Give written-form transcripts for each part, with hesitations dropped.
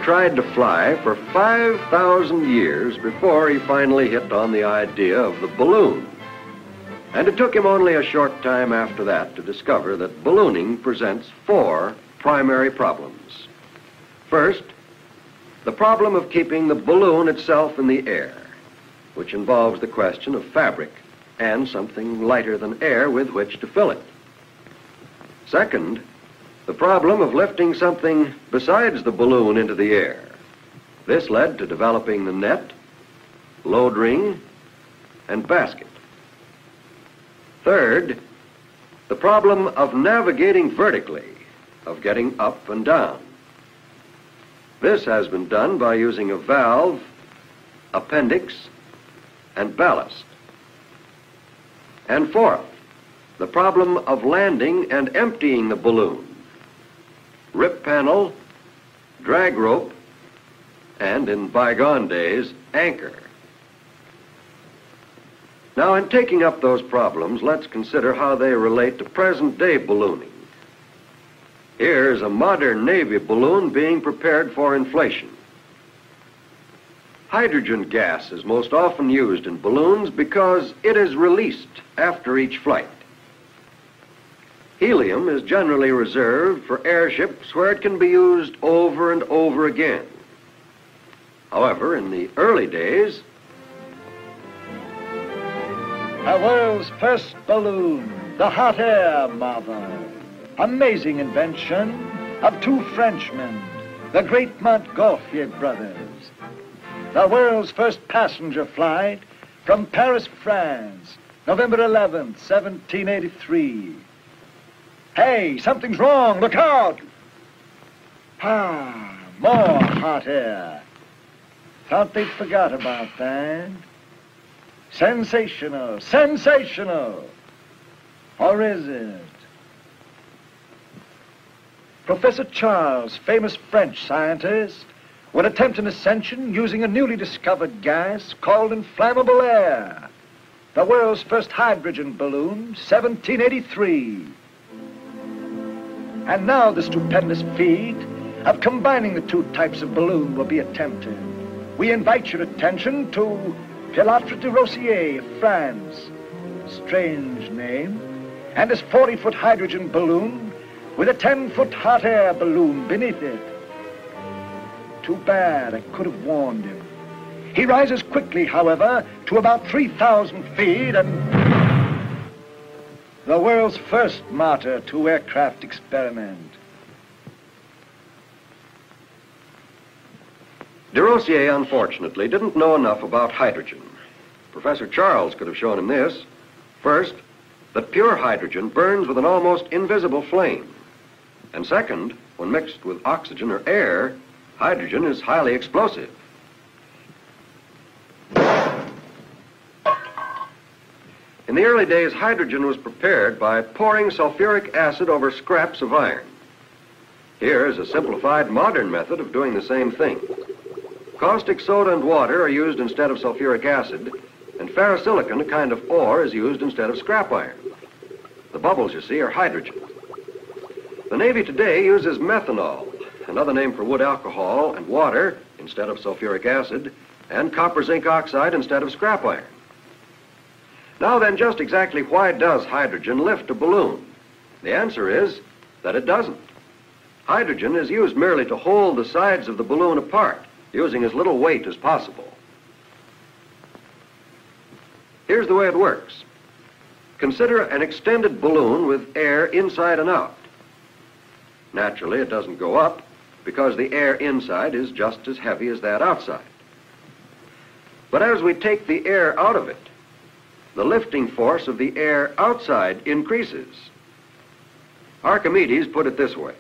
tried to fly for 5,000 years before he finally hit on the idea of the balloon. And it took him only a short time after that to discover that ballooning presents 4 primary problems. First, the problem of keeping the balloon itself in the air, which involves the question of fabric and something lighter than air with which to fill it. Second, the problem of lifting something besides the balloon into the air. This led to developing the net, load ring, and basket. Third, the problem of navigating vertically, of getting up and down. This has been done by using a valve, appendix, and ballast. And fourth, the problem of landing and emptying the balloon. Rip panel, drag rope, and in bygone days, anchor. Now, in taking up those problems, let's consider how they relate to present-day ballooning. Here's a modern Navy balloon being prepared for inflation. Hydrogen gas is most often used in balloons because it is released after each flight. Helium is generally reserved for airships where it can be used over and over again. However, in the early days, the world's first balloon, the hot air marvel. Amazing invention of 2 Frenchmen, the great Montgolfier brothers. The world's first passenger flight from Paris, France, November 11th, 1783. Hey, something's wrong, look out! Ah, more hot air. Thought they'd forgot about that. Sensational, sensational. Or is it? Professor Charles, famous French scientist, would attempt an ascension using a newly discovered gas called inflammable air. The world's first hydrogen balloon, 1783. And now the stupendous feat of combining the 2 types of balloon will be attempted. We invite your attention to Pilote de Rossier of France. Strange name. And his 40-foot hydrogen balloon with a 10-foot hot air balloon beneath it. Too bad, I could have warned him. He rises quickly, however, to about 3,000 feet and... the world's first martyr to aircraft experiment. de Rossier, unfortunately, didn't know enough about hydrogen. Professor Charles could have shown him this. First, that pure hydrogen burns with an almost invisible flame. And second, when mixed with oxygen or air, hydrogen is highly explosive. In the early days, hydrogen was prepared by pouring sulfuric acid over scraps of iron. Here is a simplified modern method of doing the same thing. Caustic soda and water are used instead of sulfuric acid, and ferrosilicon, a kind of ore, is used instead of scrap iron. The bubbles, you see, are hydrogen. The Navy today uses methanol, another name for wood alcohol, and water instead of sulfuric acid, and copper zinc oxide instead of scrap iron. Now then, just exactly why does hydrogen lift a balloon? The answer is that it doesn't. Hydrogen is used merely to hold the sides of the balloon apart, using as little weight as possible. Here's the way it works. Consider an extended balloon with air inside and out. Naturally, it doesn't go up because the air inside is just as heavy as that outside. But as we take the air out of it, the lifting force of the air outside increases. Archimedes put it this way.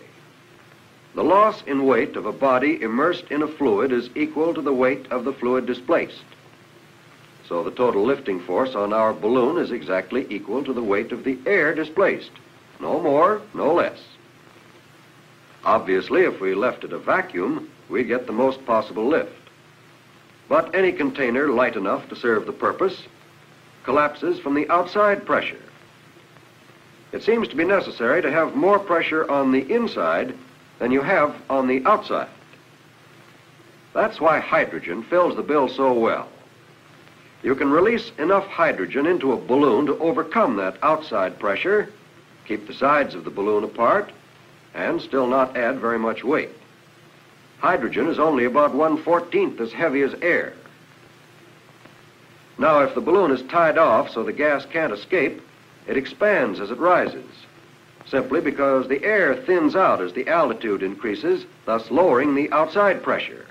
The loss in weight of a body immersed in a fluid is equal to the weight of the fluid displaced. So the total lifting force on our balloon is exactly equal to the weight of the air displaced. No more, no less. Obviously, if we left it a vacuum, we'd get the most possible lift. But any container light enough to serve the purpose collapses from the outside pressure. It seems to be necessary to have more pressure on the inside than you have on the outside. That's why hydrogen fills the bill so well. You can release enough hydrogen into a balloon to overcome that outside pressure, keep the sides of the balloon apart, and still not add very much weight. Hydrogen is only about 1/14 as heavy as air. Now, if the balloon is tied off so the gas can't escape, it expands as it rises, simply because the air thins out as the altitude increases, thus lowering the outside pressure.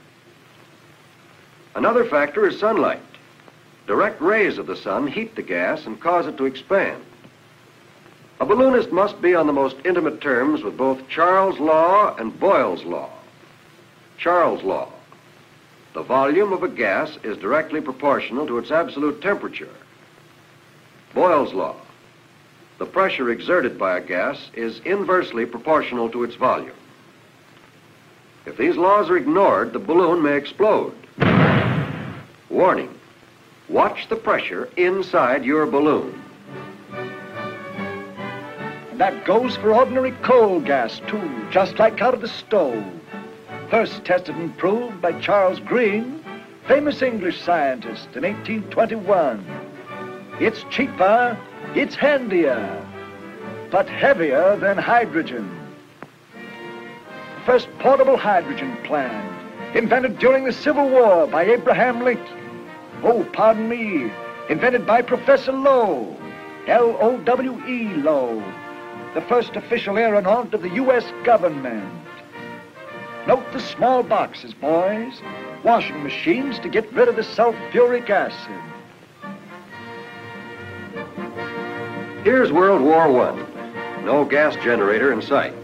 Another factor is sunlight. Direct rays of the sun heat the gas and cause it to expand. A balloonist must be on the most intimate terms with both Charles' law and Boyle's law. Charles' law: the volume of a gas is directly proportional to its absolute temperature. Boyle's law: the pressure exerted by a gas is inversely proportional to its volume. If these laws are ignored, the balloon may explode. Warning: watch the pressure inside your balloon. And that goes for ordinary coal gas, too, just like out of the stove. First tested and proved by Charles Green, famous English scientist, in 1821. It's cheaper, it's handier, but heavier than hydrogen. First portable hydrogen plant, invented during the Civil War by Abraham Lincoln. Oh, pardon me, invented by Professor Lowe, L-O-W-E Lowe, the first official aeronaut of the U.S. government. Note the small boxes, boys. Washing machines to get rid of the sulfuric acid. Here's World War I. No gas generator in sight.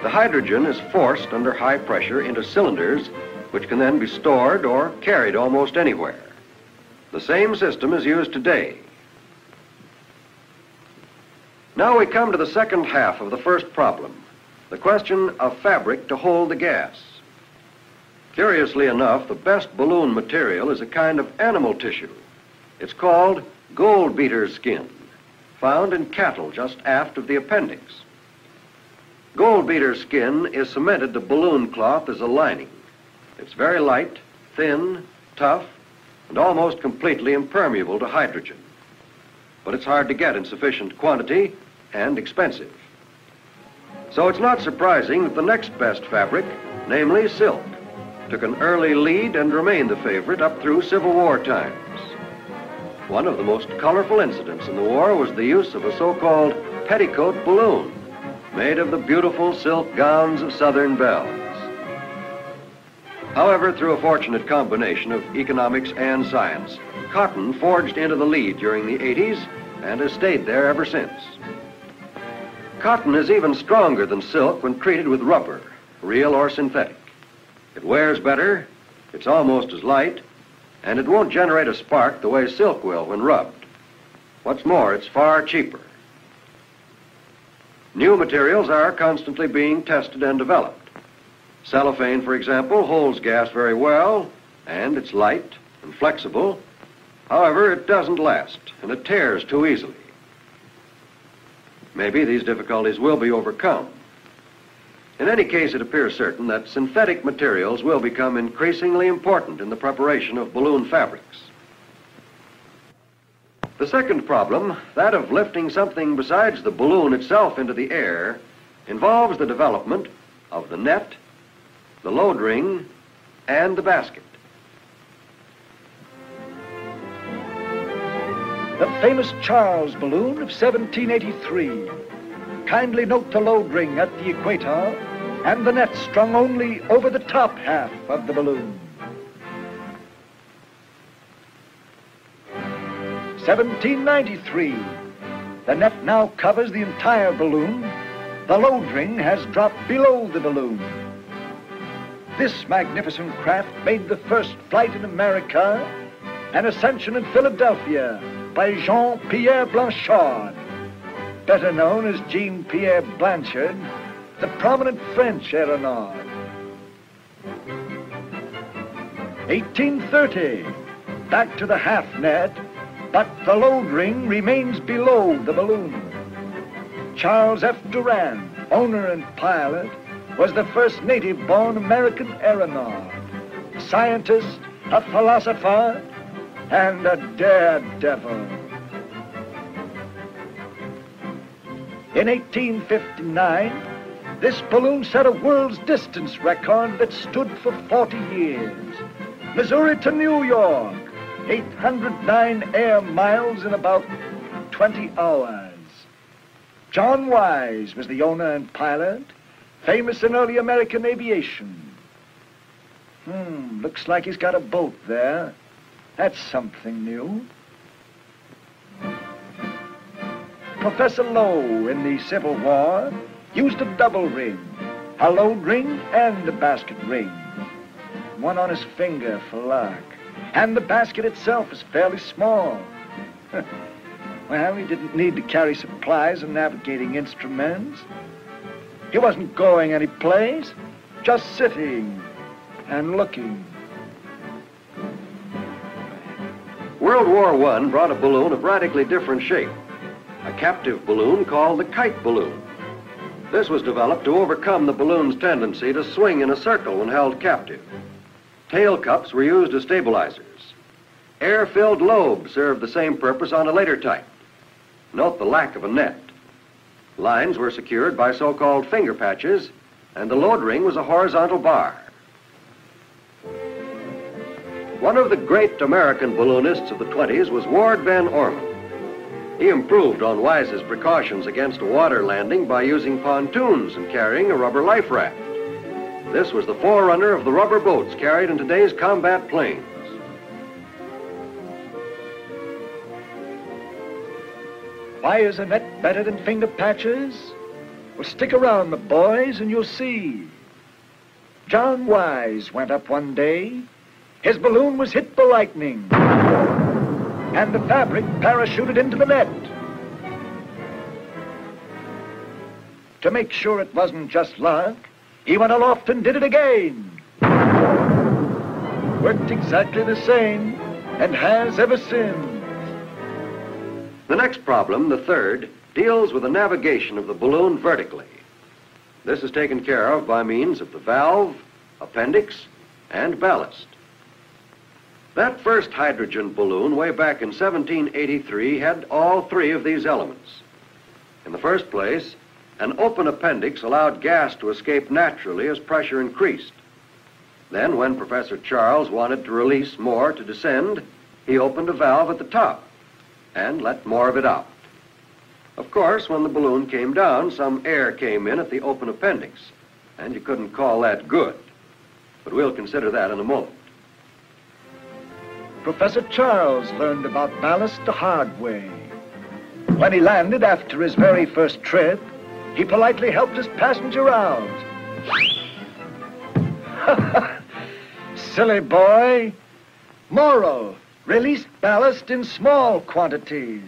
The hydrogen is forced under high pressure into cylinders, which can then be stored or carried almost anywhere. The same system is used today. Now we come to the second half of the first problem, the question of fabric to hold the gas. Curiously enough, the best balloon material is a kind of animal tissue. It's called gold beater skin, found in cattle just aft of the appendix. Gold beater skin is cemented to balloon cloth as a lining. It's very light, thin, tough, and almost completely impermeable to hydrogen. But it's hard to get in sufficient quantity and expensive. So it's not surprising that the next best fabric, namely silk, took an early lead and remained the favorite up through Civil War times. One of the most colorful incidents in the war was the use of a so-called petticoat balloon, made of the beautiful silk gowns of Southern belles. However, through a fortunate combination of economics and science, cotton forged into the lead during the 80s and has stayed there ever since. Cotton is even stronger than silk when treated with rubber, real or synthetic. It wears better, it's almost as light, and it won't generate a spark the way silk will when rubbed. What's more, it's far cheaper. New materials are constantly being tested and developed. Cellophane, for example, holds gas very well, and it's light and flexible. However, it doesn't last, and it tears too easily. Maybe these difficulties will be overcome. In any case, it appears certain that synthetic materials will become increasingly important in the preparation of balloon fabrics. The second problem, that of lifting something besides the balloon itself into the air, involves the development of the net, the load ring, and the basket. The famous Charles balloon of 1783. Kindly note the load ring at the equator and the net strung only over the top half of the balloon. 1793. The net now covers the entire balloon. The load ring has dropped below the balloon. This magnificent craft made the first flight in America, an ascension in Philadelphia by Jean-Pierre Blanchard, better known as Jean-Pierre Blanchard, the prominent French aeronaut. 1830, back to the half net, but the load ring remains below the balloon. Charles F. Durand, owner and pilot, was the first native-born American aeronaut. scientist, a philosopher, and a daredevil. In 1859, this balloon set a world's distance record that stood for 40 years. Missouri to New York, 809 air miles in about 20 hours. John Wise was the owner and pilot, famous in early American aviation. Looks like he's got a boat there. That's something new. Professor Lowe in the Civil War used a double ring, a load ring and a basket ring. One on his finger for luck. And the basket itself is fairly small. Well, he didn't need to carry supplies and navigating instruments. He wasn't going any place, just sitting and looking. World War I brought a balloon of radically different shape, a captive balloon called the Kite Balloon. This was developed to overcome the balloon's tendency to swing in a circle when held captive. Tail cups were used as stabilizers. Air-filled lobes served the same purpose on a later type. Note the lack of a net. Lines were secured by so-called finger patches, and the load ring was a horizontal bar. One of the great American balloonists of the 20s was Ward Van Orman. He improved on Wise's precautions against a water landing by using pontoons and carrying a rubber life raft. This was the forerunner of the rubber boats carried in today's combat planes. Why is a net better than finger patches? Well, stick around, the boys, and you'll see. John Wise went up one day. His balloon was hit by lightning, and the fabric parachuted into the net. To make sure it wasn't just luck, he went aloft and did it again. Worked exactly the same, and has ever since. The next problem, the third, deals with the navigation of the balloon vertically. This is taken care of by means of the valve, appendix, and ballast. That first hydrogen balloon way back in 1783 had all three of these elements. In the first place, an open appendix allowed gas to escape naturally as pressure increased. Then, when Professor Charles wanted to release more to descend, he opened a valve at the top and let more of it out. Of course, when the balloon came down, some air came in at the open appendix, and you couldn't call that good. But we'll consider that in a moment. Professor Charles learned about ballast the hard way. When he landed after his very first trip, he politely helped his passenger out. Silly boy. Moral: release ballast in small quantities.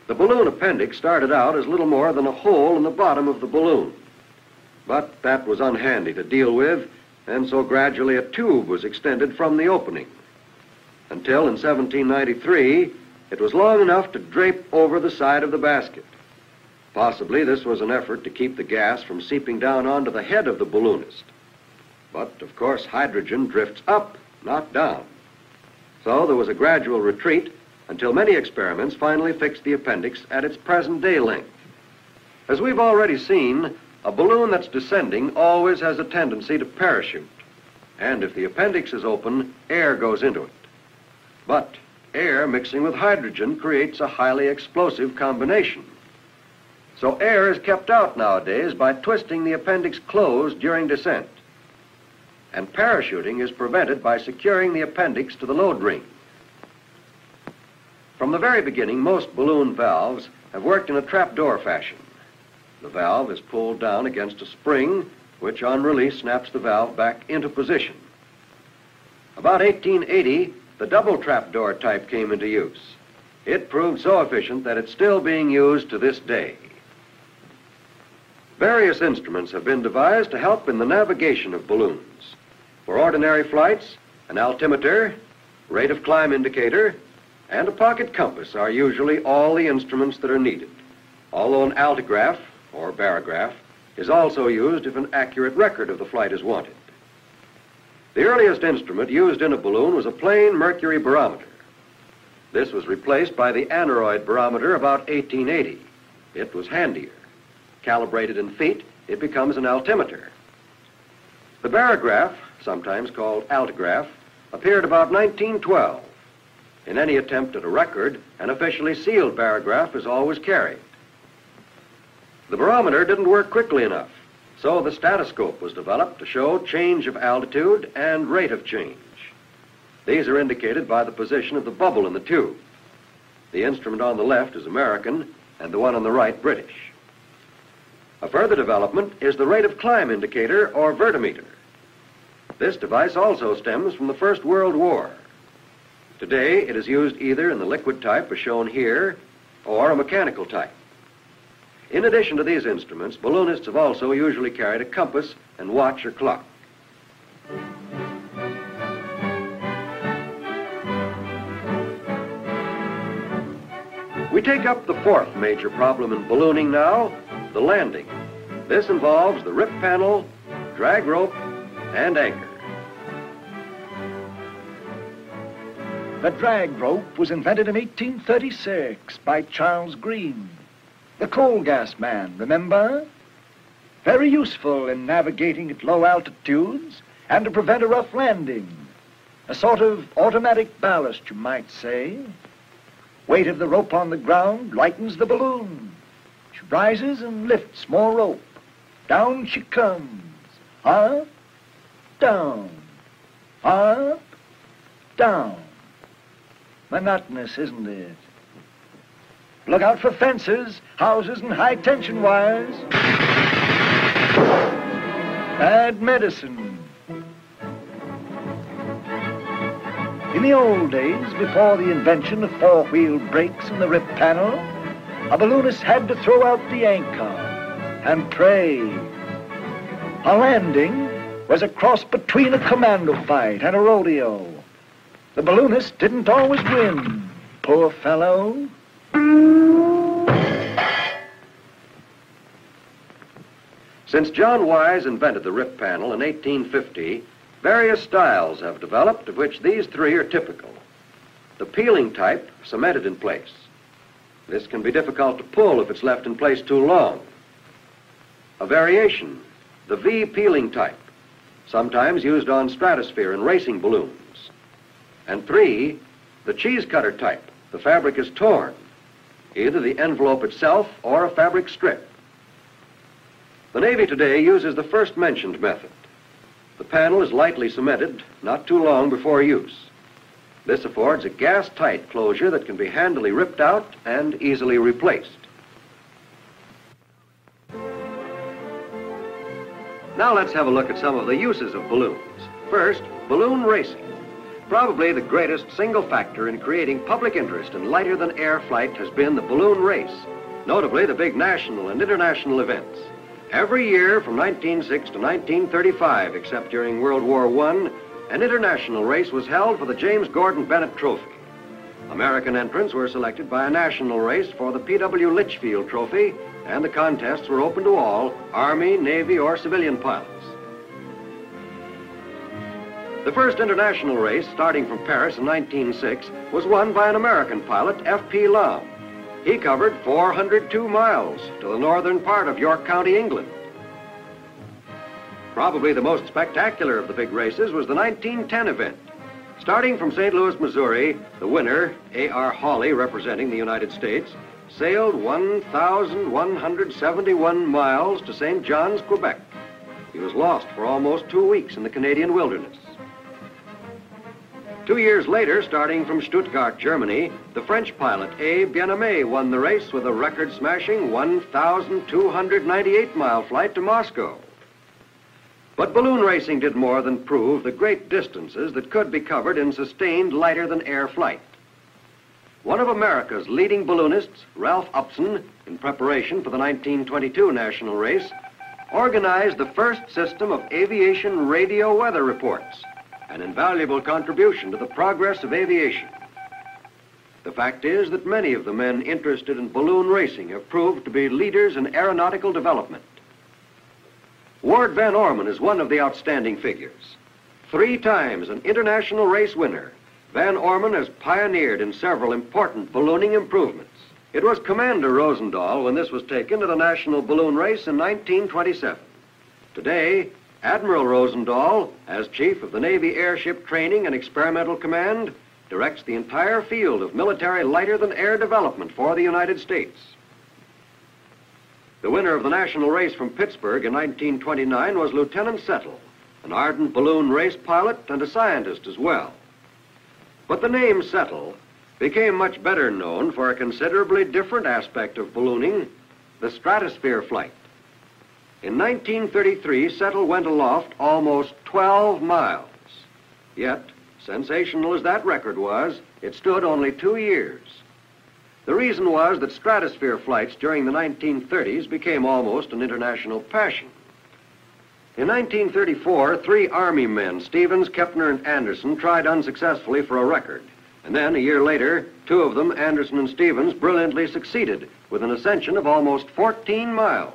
The balloon appendix started out as little more than a hole in the bottom of the balloon. But that was unhandy to deal with, and so gradually a tube was extended from the opening. Until in 1793, it was long enough to drape over the side of the basket. Possibly this was an effort to keep the gas from seeping down onto the head of the balloonist. But, of course, hydrogen drifts up, not down. So there was a gradual retreat until many experiments finally fixed the appendix at its present-day length. As we've already seen, a balloon that's descending always has a tendency to parachute. And if the appendix is open, air goes into it. But air mixing with hydrogen creates a highly explosive combination. So air is kept out nowadays by twisting the appendix closed during descent. And parachuting is prevented by securing the appendix to the load ring. From the very beginning, most balloon valves have worked in a trapdoor fashion. The valve is pulled down against a spring, which on release snaps the valve back into position. About 1880, the double trapdoor type came into use. It proved so efficient that it's still being used to this day. Various instruments have been devised to help in the navigation of balloons. For ordinary flights, an altimeter, rate of climb indicator, and a pocket compass are usually all the instruments that are needed, although an altigraph, or barograph, is also used if an accurate record of the flight is wanted. The earliest instrument used in a balloon was a plain mercury barometer. This was replaced by the aneroid barometer about 1880. It was handier. Calibrated in feet, it becomes an altimeter. The barograph, sometimes called altigraph, appeared about 1912. In any attempt at a record, an officially sealed barograph is always carried. The barometer didn't work quickly enough, so the stethoscope was developed to show change of altitude and rate of change. These are indicated by the position of the bubble in the tube. The instrument on the left is American, and the one on the right British. A further development is the rate of climb indicator, or vertimeter. This device also stems from the First World War. Today, it is used either in the liquid type, as shown here, or a mechanical type. In addition to these instruments, balloonists have also usually carried a compass and watch or clock. We take up the fourth major problem in ballooning now, the landing. This involves the rip panel, drag rope, and anchor. The drag rope was invented in 1836 by Charles Green, the coal gas man, remember? Very useful in navigating at low altitudes and to prevent a rough landing. A sort of automatic ballast, you might say. Weight of the rope on the ground lightens the balloon. She rises and lifts more rope. Down she comes. Up, down. Up, down. Monotonous, isn't it? Look out for fences, houses, and high-tension wires. Bad medicine. In the old days, before the invention of four-wheel brakes and the rip panel, a balloonist had to throw out the anchor and pray. A landing was a cross between a commando fight and a rodeo. The balloonist didn't always win, poor fellow. Since John Wise invented the rip panel in 1850, various styles have developed, of which these three are typical. The peeling type, cemented in place. This can be difficult to pull if it's left in place too long. A variation, the V peeling type, sometimes used on stratosphere and racing balloons. And three, the cheese cutter type. The fabric is torn, either the envelope itself or a fabric strip. The Navy today uses the first mentioned method. The panel is lightly cemented, not too long before use. This affords a gas-tight closure that can be handily ripped out and easily replaced. Now let's have a look at some of the uses of balloons. First, balloon racing. Probably the greatest single factor in creating public interest in lighter-than-air flight has been the balloon race, notably the big national and international events. Every year from 1906 to 1935, except during World War I, an international race was held for the James Gordon Bennett Trophy. American entrants were selected by a national race for the P.W. Litchfield Trophy, and the contests were open to all, Army, Navy, or civilian pilots. The first international race, starting from Paris in 1906, was won by an American pilot, F.P. Lamb. He covered 402 miles to the northern part of York County, England. Probably the most spectacular of the big races was the 1910 event. Starting from St. Louis, Missouri, the winner, A.R. Hawley, representing the United States, sailed 1,171 miles to St. John's, Quebec. He was lost for almost 2 weeks in the Canadian wilderness. 2 years later, starting from Stuttgart, Germany, the French pilot A. Bien-Aimé won the race with a record-smashing 1,298-mile flight to Moscow. But balloon racing did more than prove the great distances that could be covered in sustained lighter-than-air flight. One of America's leading balloonists, Ralph Upson, in preparation for the 1922 national race, organized the first system of aviation radio weather reports, an invaluable contribution to the progress of aviation. The fact is that many of the men interested in balloon racing have proved to be leaders in aeronautical development. Ward Van Orman is one of the outstanding figures. 3 times an international race winner, Van Orman has pioneered in several important ballooning improvements. It was Commander Rosendahl when this was taken to the National Balloon Race in 1927. Today, Admiral Rosendahl, as Chief of the Navy Airship Training and Experimental Command, directs the entire field of military lighter-than-air development for the United States. The winner of the national race from Pittsburgh in 1929 was Lieutenant Settle, an ardent balloon race pilot and a scientist as well. But the name Settle became much better known for a considerably different aspect of ballooning, the Stratosphere Flight. In 1933, Settle went aloft almost 12 miles. Yet, sensational as that record was, it stood only 2 years. The reason was that stratosphere flights during the 1930s became almost an international passion. In 1934, 3 Army men, Stevens, Kepner, and Anderson, tried unsuccessfully for a record. And then, a year later, 2 of them, Anderson and Stevens, brilliantly succeeded with an ascension of almost 14 miles.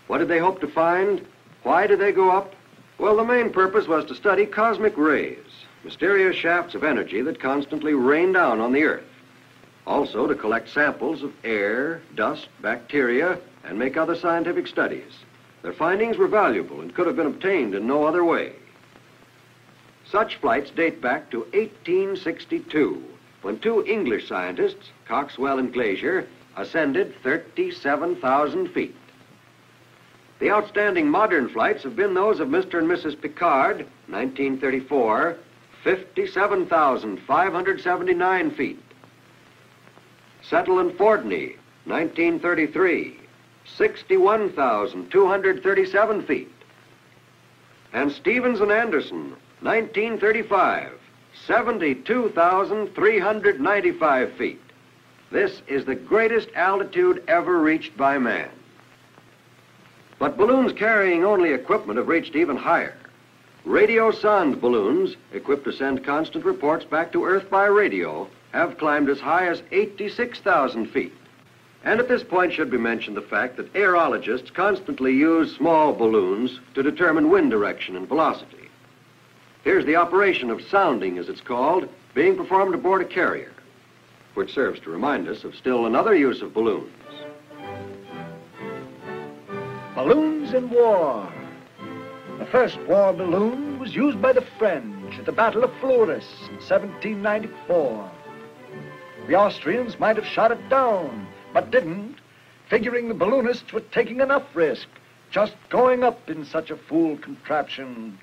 What did they hope to find? Why did they go up? Well, the main purpose was to study cosmic rays, mysterious shafts of energy that constantly rain down on the Earth. Also to collect samples of air, dust, bacteria, and make other scientific studies. Their findings were valuable and could have been obtained in no other way. Such flights date back to 1862, when 2 English scientists, Coxwell and Glazier, ascended 37,000 feet. The outstanding modern flights have been those of Mr. and Mrs. Piccard, 1934, 57,579 feet. Settle and Fordney, 1933, 61,237 feet. And Stevens and Anderson, 1935, 72,395 feet. This is the greatest altitude ever reached by man. But balloons carrying only equipment have reached even higher. Radio-sonde balloons, equipped to send constant reports back to Earth by radio, have climbed as high as 86,000 feet. And at this point should be mentioned the fact that aerologists constantly use small balloons to determine wind direction and velocity. Here's the operation of sounding, as it's called, being performed aboard a carrier, which serves to remind us of still another use of balloons. Balloons in war. The first war balloon was used by the French at the Battle of Flores in 1794. The Austrians might have shot it down, but didn't, figuring the balloonists were taking enough risk, just going up in such a fool contraption.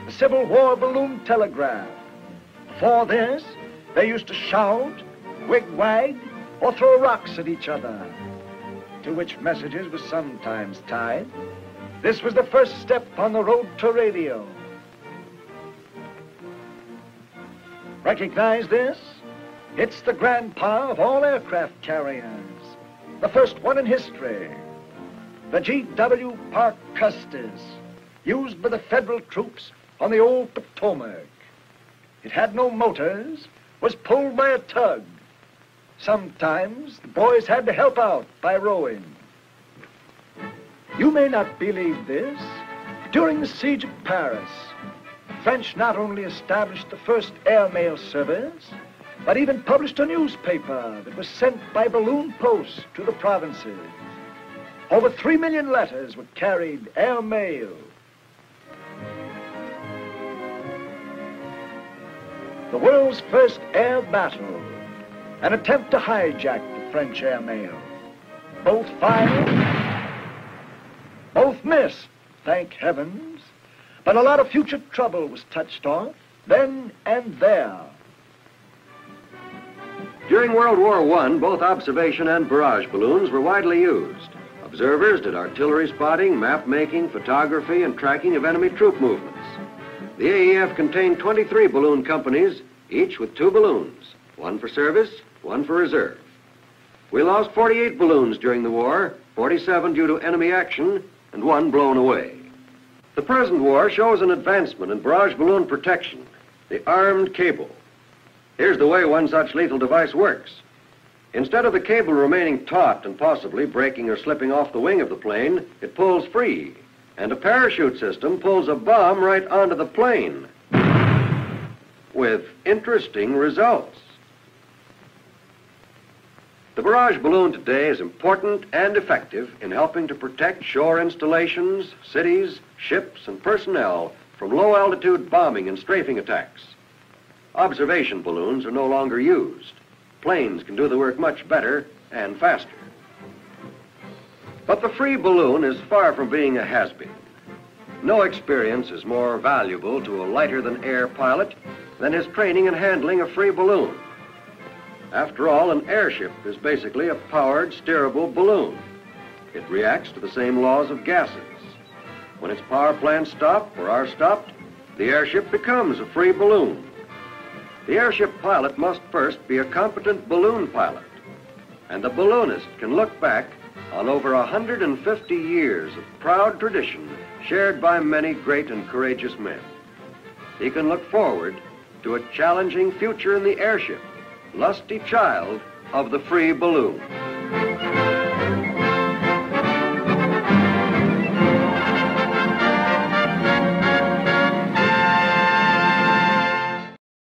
The Civil War Balloon Telegraph. Before this, they used to shout, wig-wag, or throw rocks at each other, to which messages were sometimes tied. This was the first step on the road to radio. Recognize this? It's the grandpa of all aircraft carriers, the first one in history, the G.W. Parke Custis, used by the Federal troops on the old Potomac. It had no motors, was pulled by a tug. Sometimes the boys had to help out by rowing. You may not believe this. During the siege of Paris, the French not only established the first airmail service, but even published a newspaper that was sent by balloon post to the provinces. Over 3 million letters were carried airmail. The world's first air battle, an attempt to hijack the French airmail. Both fired, both missed, thank heavens. But a lot of future trouble was touched off then and there. During World War I, both observation and barrage balloons were widely used. Observers did artillery spotting, map making, photography, and tracking of enemy troop movements. The AEF contained 23 balloon companies, each with 2 balloons, one for service, one for reserve. We lost 48 balloons during the war, 47 due to enemy action, and 1 blown away. The present war shows an advancement in barrage balloon protection, the armed cable. Here's the way one such lethal device works. Instead of the cable remaining taut and possibly breaking or slipping off the wing of the plane, it pulls free, And a parachute system pulls a bomb right onto the plane, with interesting results. The barrage balloon today is important and effective in helping to protect shore installations, cities, ships, and personnel from low-altitude bombing and strafing attacks. Observation balloons are no longer used. Planes can do the work much better and faster. But the free balloon is far from being a has-been. No experience is more valuable to a lighter-than-air pilot than his training in handling a free balloon. After all, an airship is basically a powered, steerable balloon. It reacts to the same laws of gases. When its power plants stop or are stopped, the airship becomes a free balloon. The airship pilot must first be a competent balloon pilot, and the balloonist can look back on over 150 years of proud tradition shared by many great and courageous men. He can look forward to a challenging future in the airship, lusty child of the free balloon.